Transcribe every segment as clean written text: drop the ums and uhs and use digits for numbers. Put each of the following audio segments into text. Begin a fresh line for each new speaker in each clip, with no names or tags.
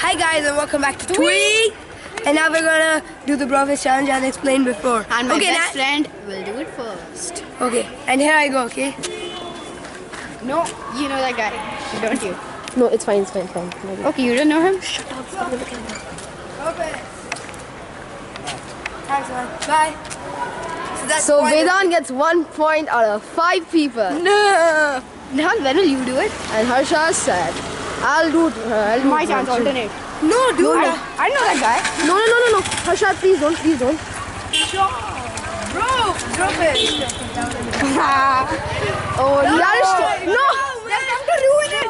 Hi guys and welcome back to Tweet. And now we're gonna do the Brofist challenge as explained before.
And my best friend will do it first.
Okay, and here I go, okay?
No, you know that guy, don't you?
No, it's fine.
Okay, you don't know him?
Shut up, stop looking at me. Okay. Thanks man, bye.
So Vedant gets 1 point out of 5 people.
No! Nihal, when will you do it?
And Harsha said, I'll do it.
My chance, alternate.
No, dude.
I know that guy.
No. Harsha, please don't.
Sure. Bro, Brofist.
Oh, that is no.
That's time to ruin it.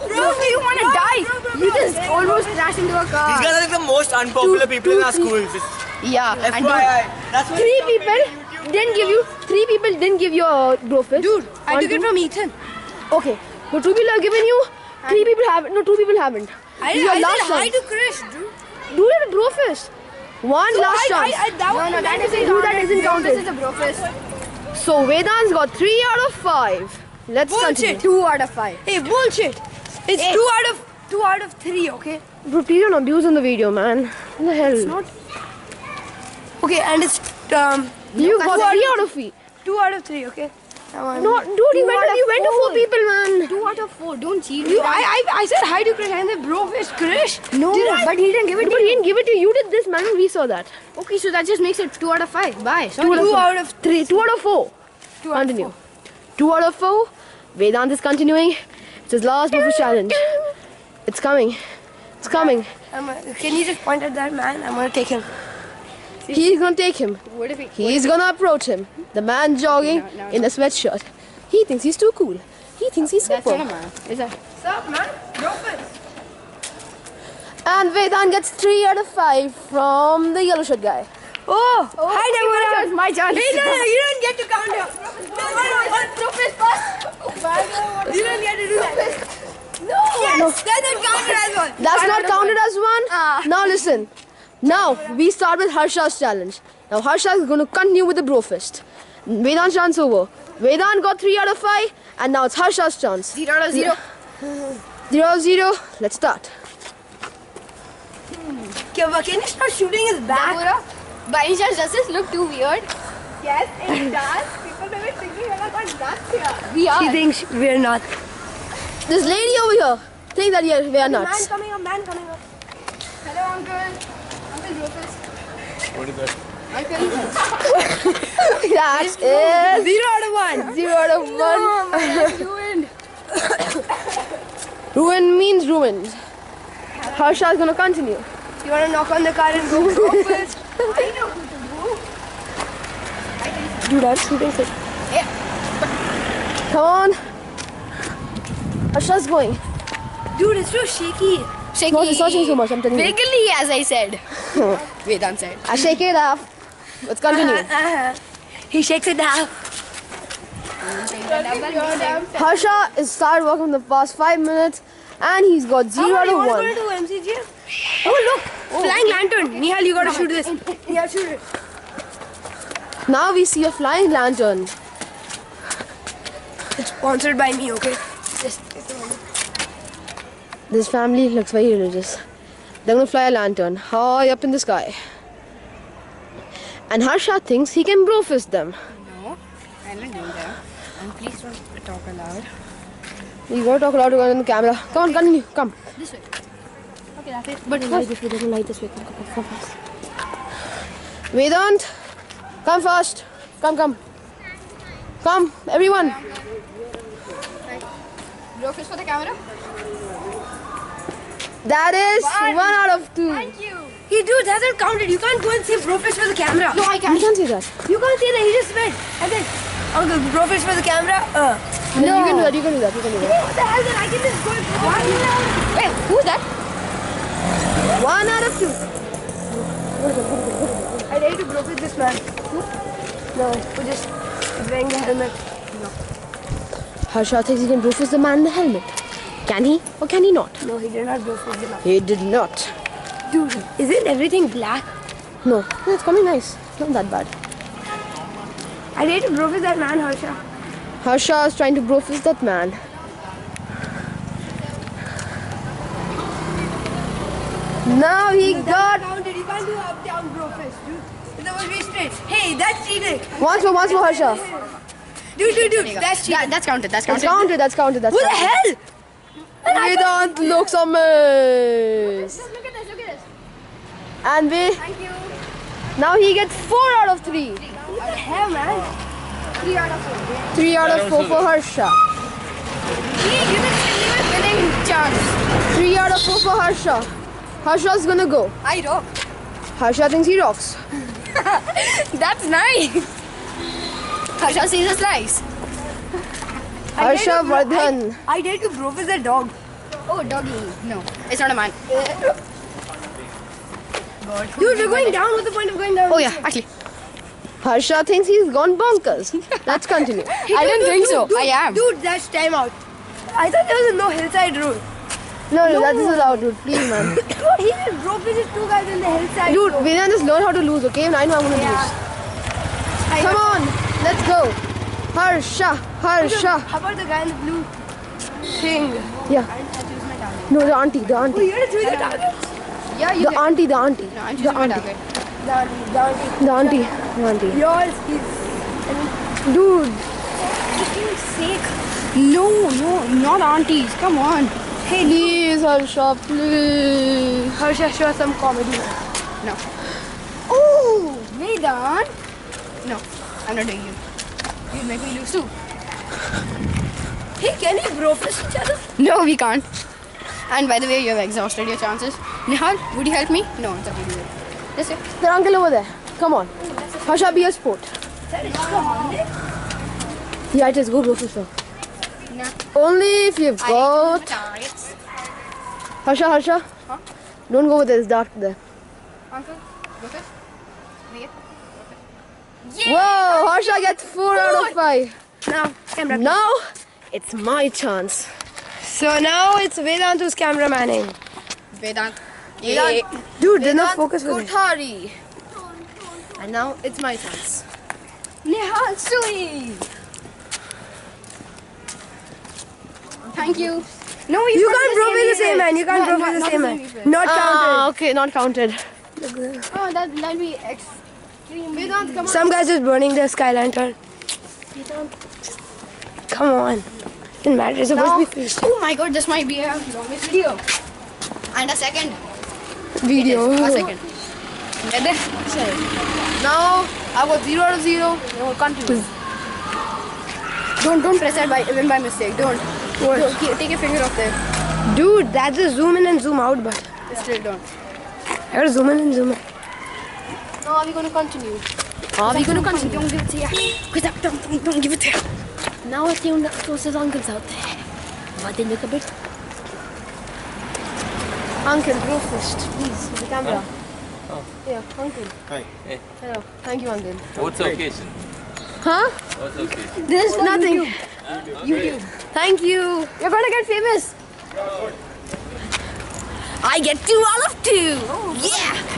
Bro, you want to die. You just almost crashed into a car.
These guys are like the most unpopular people in our schools.
Yeah. And
FYI. That's why
3 people didn't give you a Brofist.
Dude, I took it from Ethan.
Okay, so 2 people have given you. 3 people haven't. No, 2 people haven't.
I
This is your
said
last
hi
chance.
to Krish, dude.
Do it a Brofist. One last chance.
that isn't
counted.
This is a Brofist.
So Vedant's got 3 out of 5. Let's continue.
2 out of 5.
Hey, bullshit. It's
Hey.
2 out of 3, okay?
Bro, please don't abuse on the video, man. What the hell?
It's not. Okay, and it's
You got 3 out of 3.
2 out of 3, okay?
No, dude, you went to 4 people, man.
2 out of 4. Don't cheat.
I said hi to Krish and then Brofist Krish.
No, but he didn't give it
But
to
he
you.
didn't give it to you. You did this, man. We saw that.
Okay, so that just makes it 2 out of 5. Bye. Sorry.
2 out of
3. 2 out of 4.
2 out of
Continue.
4.
2 out of 4. Vedant is continuing. It's his last Brofist challenge. It's coming. It's coming.
Can you just point at that man? I'm gonna take him.
He's gonna take him.
What if he...
He's gonna approach him. The man jogging
No.
in a sweatshirt. He thinks he's too cool. He thinks he's
That's
super.
not a man. Is that...
What's up, man? Brofist.
And Vedant gets 3 out of 5 from the yellow shirt guy.
Oh, hi, Deborah.
My chance.
Hey, no, you don't get to count up. Brofist first. You don't get to do that. No. Yes, that's not counted as one.
That's not counted as one. Now listen. Now we start with Harsha's challenge. Now Harsha is going to continue with the Brofist. Vedant's chance over. Vedant got 3 out of 5 and now it's Harsha's chance.
0 out of 0.
0-0. Let's start.
Okay, but can you start shooting his back?
Deborah, by any chance, does this look too weird?
Yes, it does. People may be thinking we're not nuts here.
We are.
She thinks we're not.
This lady over here thinks that we are
Man
nuts.
coming up, man coming up.
Hello, Uncle. Uncle Brofist.
What is that?
Uncle.
That is
0 out of 1.
0 out of 1.
Oh, my life's ruined.
Ruin means ruined. Harsha is going to continue.
You wanna knock on the car and go Brofist? I know who to do.
Dude, I'm shooting it.
Yeah.
Come on. Harsha's going.
Dude, it's so shaky.
Shaky.
No, it's not shaking so much, I'm telling you.
Wiggly, as I said. Vedant said.
I shake it off. Let's continue.
He shakes it down.
Harsha is started working in the past 5 minutes and he's got 0 out
You
of
wanna
1.
go to MCGF? Oh, look. Flying lantern. Nihal, you gotta shoot this. Yeah, shoot it.
Now we see a flying lantern.
It's sponsored by me, okay? Just
This family looks very religious. They're gonna fly a lantern high up in the sky. And Harsha thinks he can Brofist them.
No, I'm not doing that. And please don't talk aloud.
You gotta talk loud in the camera. Come on, continue. Come.
This way. Okay, that's it.
But light this way, doesn't light this way. Come fast. Vedant, come fast. Come. Come, everyone.
Brofist for the camera.
That is 1 out of 2.
Thank you.
Hey, dude, that's not counted. You can't go and say Brofist for the camera.
No, I
You
can't.
can't say that.
You can't say that. He just went. And then, Uncle, Brofist for the camera?
No. You can do that.
What the hell? Then I can just go and
Wait, who's that?
1 out of 2.
I ready to Brofist this man. No, we're just wearing the helmet.
Harsha thinks he can Brofist the man in the helmet. Can he or can he not?
No, he did not Brofist the man.
He did not.
Dude, isn't everything black?
No, it's coming nice. Not that bad.
I ready to Brofist that man, Harsha.
Harsha is trying to Brofist that man. Now he got
Counted. You can't do up down bro fist, dude. That was very straight. Hey, that's cheating.
once more, Harsha.
Dude, that's cheating.
That's counted. That's
That's
counted.
counted. That's
What the
counted.
hell?
Vedant looks a mess.
Look at this.
And
Thank you.
now he gets 4 out of 3.
What the hell, man?
3 out of 4.
3 out of 4 for Harsha.
Give it winning chance.
3 out of 4 for Harsha. Harsha's gonna go.
I rock.
Harsha thinks he rocks.
That's nice. Harsha sees us nice.
Harsha Vardhan.
I dare to bro fist a dog.
Oh, doggy. No, it's not a man.
Dude, we're going down. What's the point of going down?
Oh yeah, actually.
Harsha thinks he's gone bonkers. Let's continue.
I didn't think so.
Dude,
I am.
Dude, that's time out. I thought there was a no hillside rule.
No, that is allowed, dude. Please, man.
Dude, he just broke with his 2 guys in the hillside.
Dude, Vedant, just learn how to lose, okay? I know I'm gonna lose. Come on, let's go. Harsha.
How about the guy in the blue thing?
Yeah. No, the auntie.
Oh, you're gonna choose your target?
Yeah, you
The
can.
auntie.
No, I'm choosing my target.
The auntie.
Yours is...
Dude,
For sake. No, not aunties. Come on.
hey, please, Harsha, please.
Harsha, show us some comedy.
No. Oh, Vedant. No, I'm not doing you. You make me lose too.
Hey, can we bro fist each other?
No, we can't. And by the way, you have exhausted your chances. Nihal, would you help me? No, it's okay. You will. Yes, sir.
The uncle over there. Come on. Harsha, be a sport.
Come on,
Yeah, it is good, officer.
Nah.
Only if you've got...
targets.
Harsha.
Huh?
Don't go over there, it's dark there.
Uncle, go first. Me.
Whoa, Harsha gets 4 out of 5.
Now, camera.
Now, it's my chance.
So now it's Vedant who's cameramanning.
Vedant.
Dude, there's no focus for it.
Kothari. And now, it's my chance.
Nihal, Sui. Thank you.
No, you can't bro with the same man. You can't bro with the same man. Not counted.
Okay, not counted.
Oh, that'll be extreme.
Vedant, come on.
Some guys just burning their sky lantern. Come on. Doesn't matter. It's supposed to be finished.
Oh my god, this might be a longest video. And a second.
Video.
A second. Get this?
Now, I got 0 out of 0. Now, we'll continue.
Don't press that even by mistake. Don't.
What?
Take your finger off there.
Dude, that's a zoom in and zoom out, but
Still don't.
I gotta zoom in and zoom out.
Now, are we going to continue?
Are we going to continue? Don't give it to you. Don't give it to you.
Now, I think the closest uncle's out there. But then look a bit. Uncle, go first, please. The camera.
Oh.
Yeah, uncle.
Hi. Hey.
Hello. Thank you, uncle.
What's the occasion?
Huh?
What's the occasion?
There's nothing.
YouTube.
Thank you. You're gonna get famous.
I get 2 out of 2.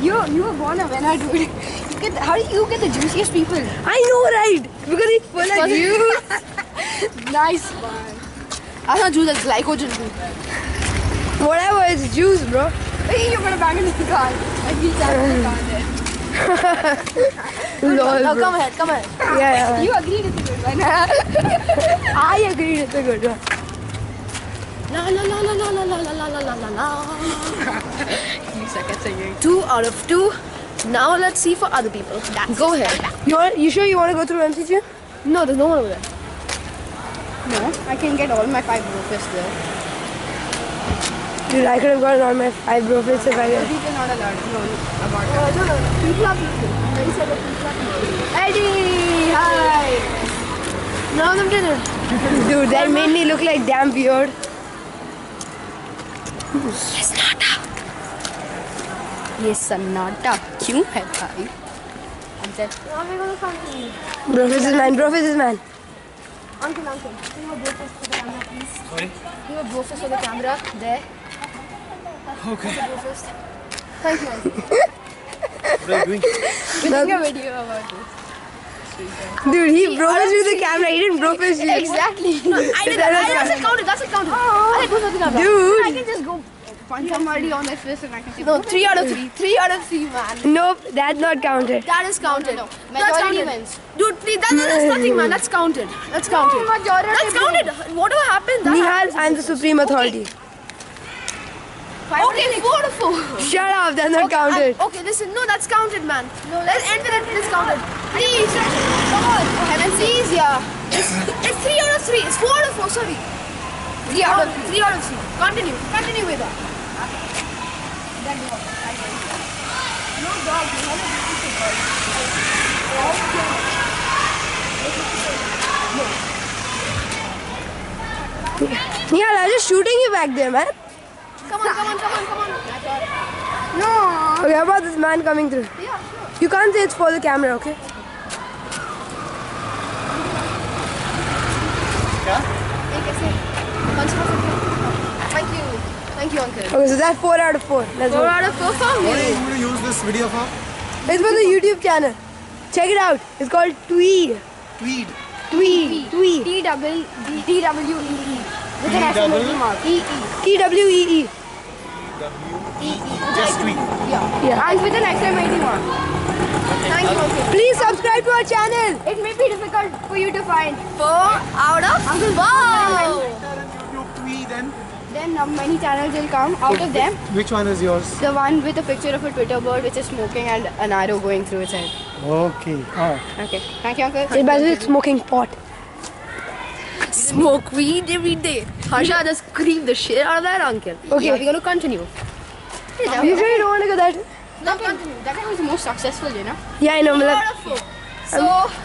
Yeah. You are born a winner, dude. How do you get the juiciest people?
I know, right? Because it's full of you.
Nice one. I thought juice is glycogen.
Whatever, it's juice, bro.
Hey, you're gonna bang into the car. I feel sad.
Lol,
Now
bro.
come ahead.
Yeah.
You agreed with the good one.
I agree with the good one.
La la la la la la la la la la la la.
You suck at singing.
2 out of 2. Now let's see for other people. Go ahead.
You sure you want to go through MCQ?
No, there's no one over there.
No, I can get all my 5 brofist there.
Dude, I could have gotten all my 5 brofits if I did.
People not allowed to know about that.
No. People are people. Very sad that people are people.
Eddie, hi.
None of them did it.
Dude, that made me look like damn weird.
Yes, Nata. Yes, Nata. क्यों है भाई?
Now we're gonna continue.
Brofist is man, brofist is man.
Uncle. Can you have brofist for the camera, please?
Sorry?
Can you have brofist for the camera? There.
Okay.
Brofist. Thank you, uncle.
What are you doing?
Making a video about this.
Dude, he brofist with the camera. He didn't brofist you.
Exactly.
I did that. That's it counted. I did brofist for the camera.
Dude.
I can just go
punch somebody on their fist and I can say,
No, 3 out of 3. 3 out of 3, man.
Nope, that's not counted.
That is counted.
No,
That's
majority
counted.
wins.
Dude, please, that's nothing, man. That's counted. That's counted.
majority
That's counted. Whatever happened, that
Nihal, I'm the supreme authority.
Okay, 4 to 4.
Shut up, that's not counted.
Okay, listen. No, that's counted, man. No, let's end with it. It's counted. Please. Come on. Please, yeah. It's 3 out of 3. It's 4 out of 4. Sorry. 3 out of 3. 3 out of 3. Continue. Continue with that. No dog. You have a
Nihal, I was just shooting you back there, man.
Come on, come on, come on, come on.
No.
Okay, how about this man coming through?
Yeah, sure.
You can't say it's for the camera, okay?
Thank you. Thank you, uncle.
Okay, so that's 4 out of 4. Let's
4
go.
out of 4 for
What are
me.
you going to use this video for?
It's for the YouTube channel. Check it out. It's called Tweed.
Tweed.
Tweed. Tweed.
T-W-E-E. With an
T
exclamation mark. E-E.
T-W-E-E.
Just tweed.
Yeah.
And with an exclamation mark.
Thank you, uncle.
Please subscribe to our channel.
It may be difficult for you to find.
4 out of 4.
YouTube tweed and
Then many channels will come. Out of them,
which one is yours?
the one with a picture of a Twitter bird which is smoking and an arrow going through its head.
Okay. Alright.
Okay. Thank you, uncle.
It's by the way, it's smoking pot.
Smoke weed every day. Harsha just creamed the shit out of that uncle.
Okay.
Yeah, we're gonna continue.
You sure you don't want to go that?
Now continue. That guy was the most successful, you know.
Yeah, I know.
4
Malab.
out of 4. So,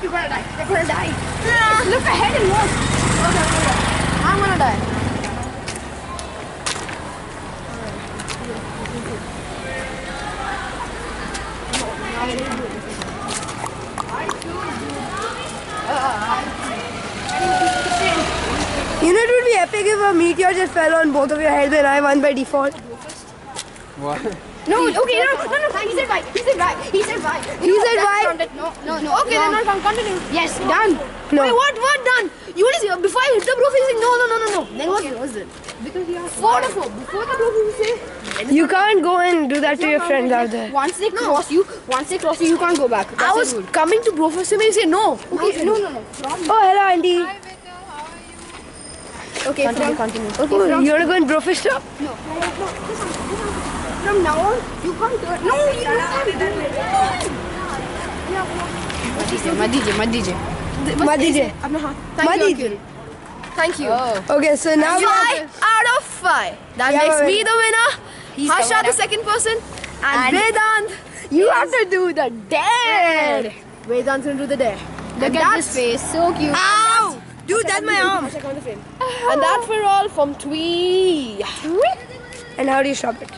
You're gonna die. You're gonna die. Look ahead and watch.
I'm gonna die.
You know, it would be epic if a meteor just fell on both of your heads and I won by default.
What?
No, okay, no. He said bye. He said bye. He said bye.
He said bye.
No.
Okay, then I'll continue.
Yes, done.
No.
Wait, what done? You want to see, before I hit the bro facing? No. Then what was it?
Because you have
4 to 4. Before the bro facing?
You can't go and do that to your friends out there.
Once they cross you, you can't go back.
I was coming to bro facing and he said no.
Okay, no.
Oh, hello, auntie.
Okay,
Continue.
Okay,
Oh, you want to go and brofist up?
from now on, you can't do it. No, you can't. Mad DJ.
Madije.
Thank you,
Madije.
uncle. Thank you.
Okay, so now
5 out of 5. That
Yeah,
makes
but-
me the winner.
He's the
Harsha the
winner.
second person. And Vedant, you have to do the dare. Vedant's gonna do the dare.
Look at this face, so cute.
Ow! Dude, that's my arm. And that's for all from Twee.
and how do you shop it?